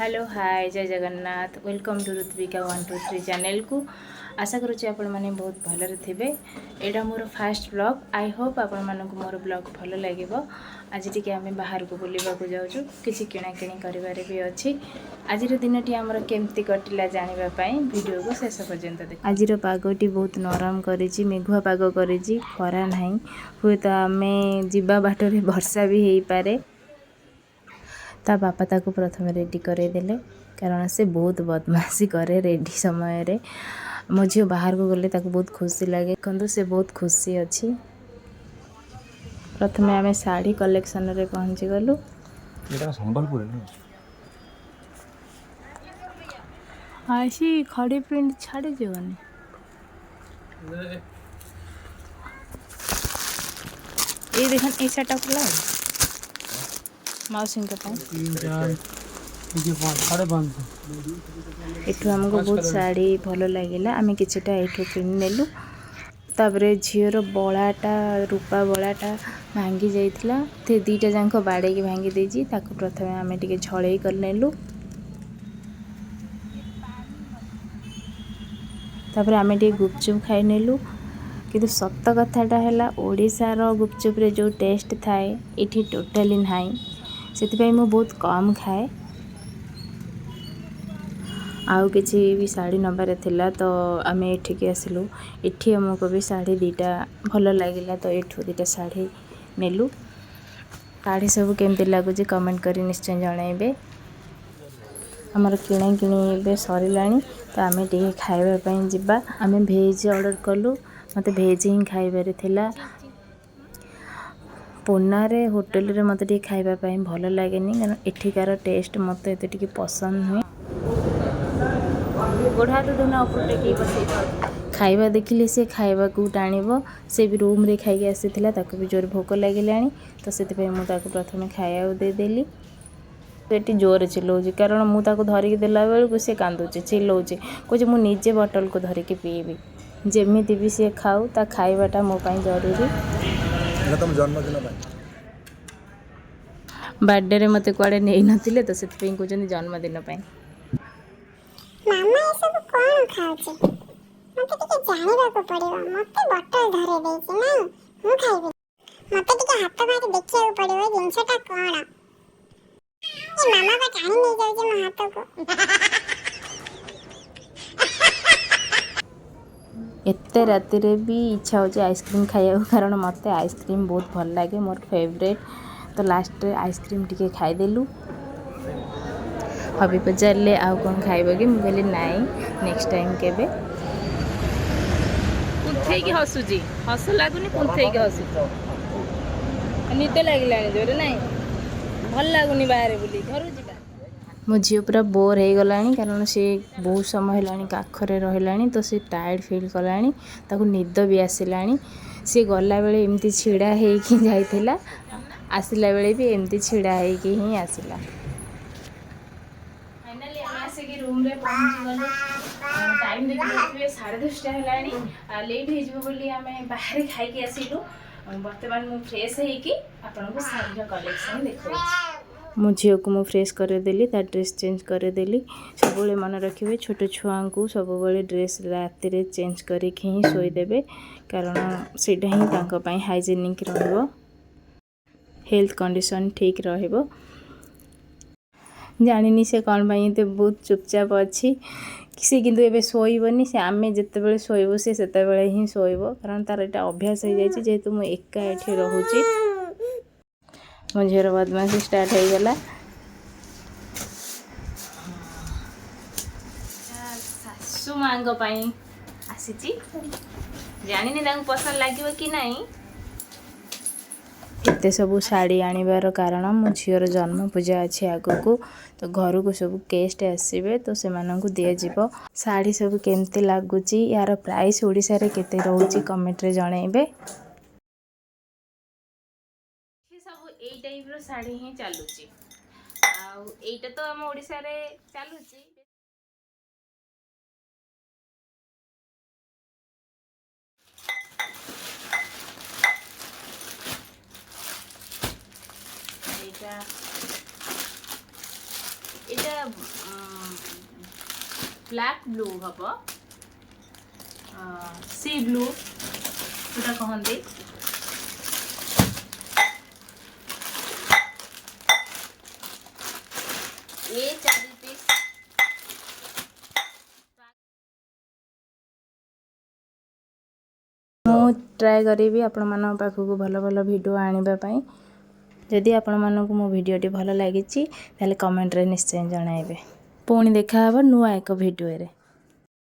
Hello hi जय Jagannath welcome to Ritvika 123 channel को आशा करुच्ची आपण मैंने बहुत भलरे थे। यहाँ मोर फास्ट ब्लॉग आई होप आपण मानक मोर ब्लॉग भल लगे। आज टी आम बाहर को बुलवा जाऊँ किसी किणाकिणी कर भी अच्छी। आज दिन टी आमर केमती कटिला जानापी वीडियो को शेष पर्यंत देख। आज पागटी बहुत नरम कर मेघुआ पाग कर खरा ना हुए तो आम जा बाटर वर्षा भी हो पारे। ता बापा ताको प्रथम रेडी करदेले कारण से बहुत बदमाशी करे रेडी समय रे। मो झील बाहर को गले ताको बहुत खुशी लगे कहूँ से बहुत खुशी अच्छी। प्रथम आम शाढ़ी कलेक्शन रे पहुँची गलु। आसी खड़ी प्रिंट छाड़ी जीवनी ये देखन ए सेटअप खुला मौसी एठू आमको बहुत शाढ़ी भल लगे आम किटा एठू किन नेलु। तापरे झीर बड़ाटा रूपा बड़ाटा भांगी जाइथिला ते दीटा जांक बाड़े की भांगी देजी ताको प्रथमे आम टिके छड़े कर नेलु। तापरे आम टिके गुपचुप खाई नेलु किंतु सत कथाटा है ओडिशार गुपचुप रे जो टेस्ट थाए इठी टोटाली नाही से मु बहुत कम खाए। आउ किसी भी साड़ी नबार थिला तो आम एठिकी आसिलु। एठी आमको भी साड़ी दीटा भल लगे तो एठू दीटा साड़ी नेलु। साड़ी सब केमती लगुच कमेंट करी निश्चय जनइबे। आमर किणा किणी सरला तो आम टे खावाई जा आम भेज ऑर्डर कलु। मत भेज ही खाइबार थिला। पुनारे होटेल रे मत टे खाइबाई भल लगे कारण एठिकार टेस्ट मत एत टे पसंद हुए। गोढ़ा तो धुना उपटे कि बसई खाइबा देखिले से खाइबा को टाणिबो। से भी रूम रे खाई आसीथिला ताको भी जोर भोक लागिलानी तो सेति मु ताको प्रथमे खाया दे देली। पेटी जोर चिल्लाऊँ कारण मुझे धरिकी देला बेलू सी कांदुचे चिल्लाऊँ कहे मु निजे बोतल को धरिकी पीबी जमी भी सी खाऊ ता खाइबाटा मो पाई जरूरी। बर्थडे रे मते कुआडे नहीं नथिले तो सेति कहउछन जन्मदिन पाई। मामा ये सब कौन खाउछे मते टिके जानिबा को पड़िबो। मते बोतल धरे देछि ना मु खाइबे मते टिके हाथ मारी देखिया को पड़िबो जिंसटा कोन ए मामा बा टाणी नहीं जाउछे मो हाथ को। एते राति रे भी इच्छा हो आइसक्रीम खाइया कारण मते आइसक्रीम बहुत भल लगे मोर फेवरेट। तो लास्ट रे आइसक्रीम टिके खाइदेलु। हबी पचारे आउ कौन खाइब कि मुझे नाई नेक्स्ट टाइम केबे कुंथई की हसुची हस लगुनि कुंथई की हसु निद लगे जोरे ना भल लगुनि बाहर बुली घर जा। मो झील पूरा बोर हो गलानी कारण सी बहुत समय है काखरे रहा तो सी टायर्ड फील कलानी ताकू निद भी आसिलानी। सी गला बेले एमती छिड़ा होइकी जाइथिला आसिला बेले भी एमती छिड़ा होइकी ही आसिला। फाइनली हम आसिकी रूम रे पहुंच गलु। टाइम देखिए 10:30 हेलानी लेट हो बोली आम बाहर खाई आसिलु। बर्तमान मु फ्रेश होइकी आपन को साड़ी कलेक्शन देखौछि। मो झील को मु फ्रेश करदेली ता ड्रेस चेंज करदेली। सब मन रखिए छोट छुआ को सब ड्रेस राति रे चेंज करके ही शोदेवे कारण सेटा ही तांको पाई हाइजेनिक रहिबो हेल्थ कंडीशन ठीक रहिबो। जानिनी से कौन पाई तो बहुत चुपचाप अच्छी सी किंतु एबे सोइबनी से आमे जेतेबेले सोइबो से सेतेबेले ही सोइबो कारण तार एटा अभ्यास हो जाइछि जेहेतु मु एका एठी रहूची। मो झीर बदमाशी स्टार्ट हो गला। सासु मांग पाई आसीची जानिनी तांको पसंद लागिवो कि नहीं। एते सब शाड़ी आनिबार कारण मो झीर जन्म पूजा अच्छी आगो को तो घर को सब गेस्ट आसबे तो से मानक दि जीवो। शाड़ी सब केमती लगुच यार प्राइस ओडिशा रे केते रहउची कमेंट रे जणाइबे। सब एई टाइप रो साड़ी ही चालुची आ एटा तो हम ओडिशा रे चालुची। एटा ब्लैक ब्लू हम सी ब्लू जोटा कहते ये 4 पीस ମୁଁ ଟ୍ରାଏ କରିବି ଆପଣମାନଙ୍କ ପାଖକୁ ଭଲ ଭଲ ଭିଡ଼ିଓ ଆଣିବା ପାଇଁ। ଯଦି ଆପଣମାନଙ୍କୁ ମୋ ଭିଡ଼ିଓଟି ଭଲ ଲାଗିଛି ତାହେଲେ କମେଣ୍ଟରେ ନିଶ୍ଚୟ ଜଣାଇବେ। ପୁଣି ଦେଖାହେବ ନୂଆ ଏକ ଭିଡ଼ିଓରେ।